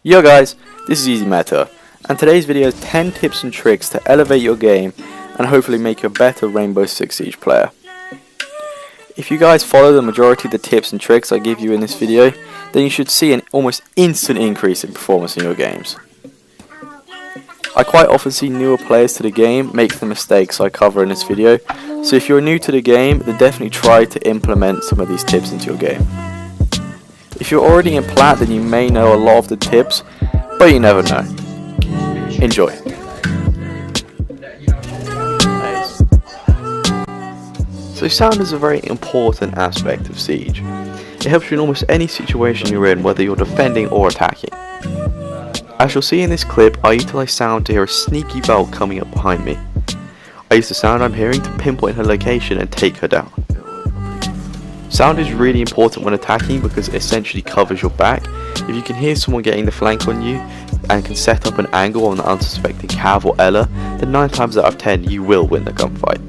Yo guys, this is Easy Meta, and today's video is 10 tips and tricks to elevate your game and hopefully make you a better Rainbow Six Siege player. If you guys follow the majority of the tips and tricks I give you in this video, then you should see an almost instant increase in performance in your games. I quite often see newer players to the game make the mistakes I cover in this video, so if you're new to the game, then definitely try to implement some of these tips into your game. If you're already in plat, then you may know a lot of the tips, but you never know. Enjoy. So sound is a very important aspect of Siege. It helps you in almost any situation you're in, whether you're defending or attacking. As you'll see in this clip, I utilise sound to hear a sneaky Velt coming up behind me. I use the sound I'm hearing to pinpoint her location and take her down. Sound is really important when attacking because it essentially covers your back. If you can hear someone getting the flank on you and can set up an angle on the unsuspecting Cav or Ela, then 9 times out of 10 you will win the gunfight.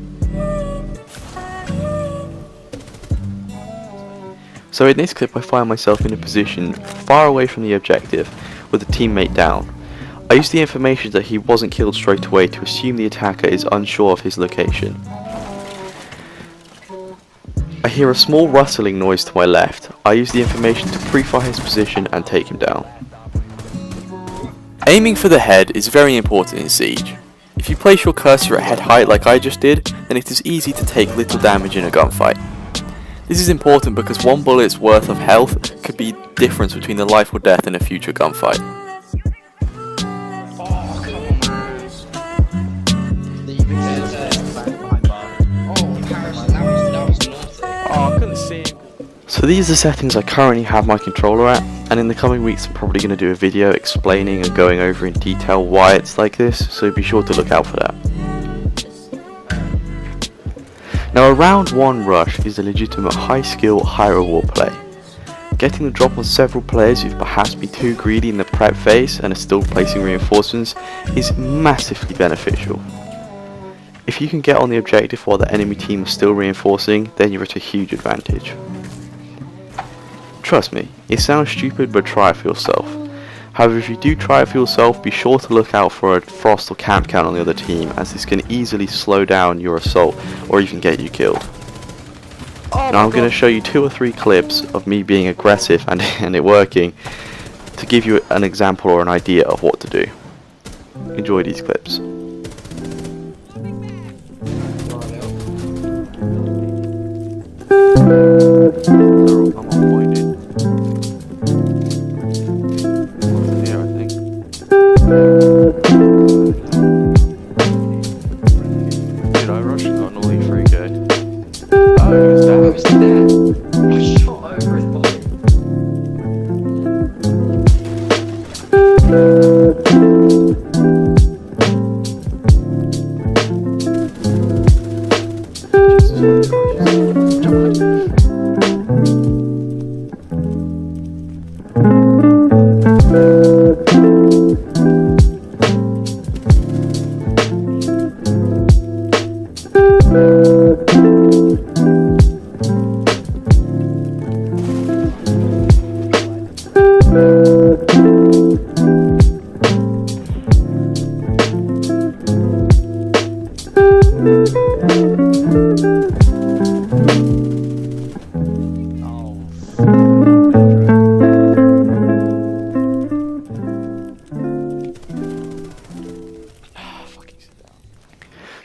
So in this clip I find myself in a position far away from the objective with a teammate down. I use the information that he wasn't killed straight away to assume the attacker is unsure of his location. I hear a small rustling noise to my left. I use the information to pre-fire his position and take him down. Aiming for the head is very important in Siege. If you place your cursor at head height like I just did, then it is easy to take little damage in a gunfight. This is important because one bullet's worth of health could be the difference between the life or death in a future gunfight. So these are the settings I currently have my controller at, and in the coming weeks I'm probably going to do a video explaining and going over in detail why it's like this, so be sure to look out for that. Now a round 1 rush is a legitimate high skill, high reward play. Getting the drop on several players who've perhaps been too greedy in the prep phase and are still placing reinforcements is massively beneficial. If you can get on the objective while the enemy team is still reinforcing, then you're at a huge advantage. Trust me, it sounds stupid, but try it for yourself. However, if you do try it for yourself, be sure to look out for a frost or camp count on the other team, as this can easily slow down your assault or even get you killed. Now I'm going to show you 2 or 3 clips of me being aggressive and it working to give you an example or an idea of what to do. Enjoy these clips. Did I rush? Got an all free good. Oh, who's that? I shot over his body.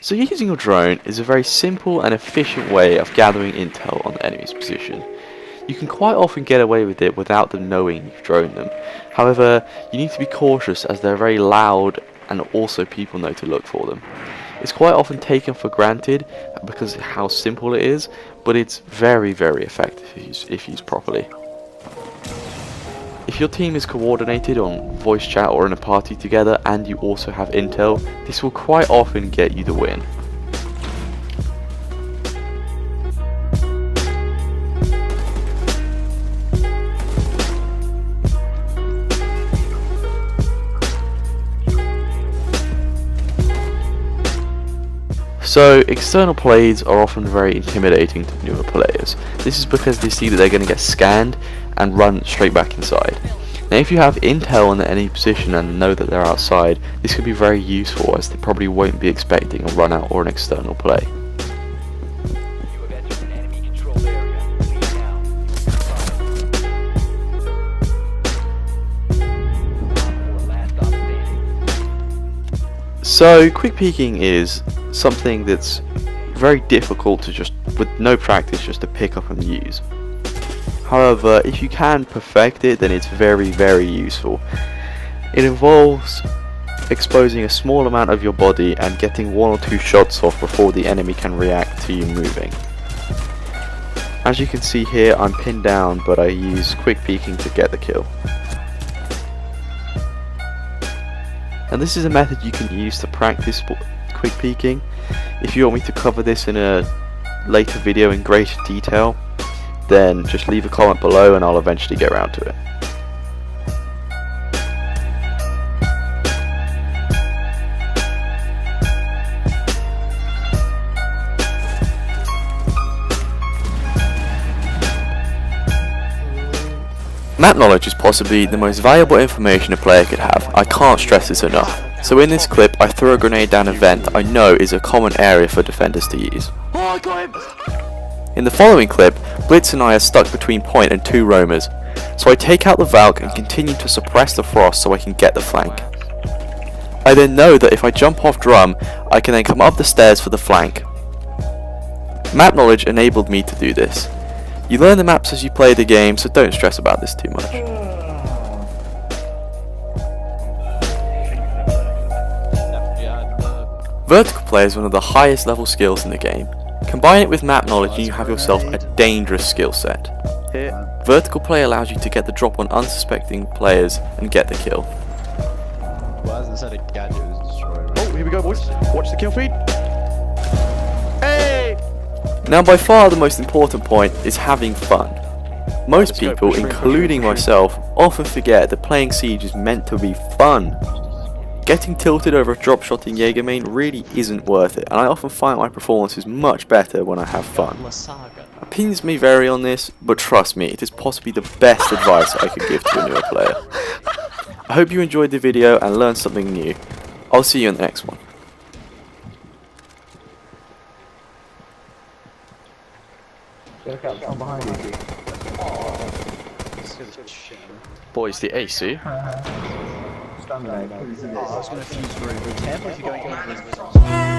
So using your drone is a very simple and efficient way of gathering intel on the enemy's position. You can quite often get away with it without them knowing you've droned them. However, you need to be cautious as they're very loud and also people know to look for them. It's quite often taken for granted because of how simple it is, but it's very, very effective if used properly. If your team is coordinated on voice chat or in a party together and you also have intel, this will quite often get you the win. So external plays are often very intimidating to newer players. This is because they see that they're going to get scanned and run straight back inside. Now if you have intel on the enemy position and know that they're outside, this could be very useful as they probably won't be expecting a run out or an external play. So quick peeking is something that's very difficult to just, with no practice, just to pick up and use. However, if you can perfect it, then it's very, very useful. It involves exposing a small amount of your body and getting 1 or 2 shots off before the enemy can react to you moving. As you can see here, I'm pinned down, but I use quick peeking to get the kill. And this is a method you can use to practice quick peeking. If you want me to cover this in a later video in greater detail, then just leave a comment below and I'll eventually get around to it. Map knowledge is possibly the most valuable information a player could have. I can't stress this enough. So in this clip, I threw a grenade down a vent I know is a common area for defenders to use. Oh, I got him! In the following clip, Blitz and I are stuck between Point and 2 roamers, so I take out the Valk and continue to suppress the Frost so I can get the flank. I then know that if I jump off drum, I can then come up the stairs for the flank. Map knowledge enabled me to do this. You learn the maps as you play the game, so don't stress about this too much. Vertical play is one of the highest level skills in the game. Combine it with map knowledge and you have yourself a dangerous skill set. Vertical play allows you to get the drop on unsuspecting players and get the kill. Oh, here we go, boys. Watch the kill feed. Hey! Now by far the most important point is having fun. Most people, including myself, often forget that playing Siege is meant to be fun. Getting tilted over a drop shot in Jägermain really isn't worth it, and I often find my performance is much better when I have fun. Opinions may vary on this, but trust me, it is possibly the best advice I could give to a newer player. I hope you enjoyed the video and learned something new. I'll see you in the next one. Boys, the AC. I was going to fuse room. Careful if you're going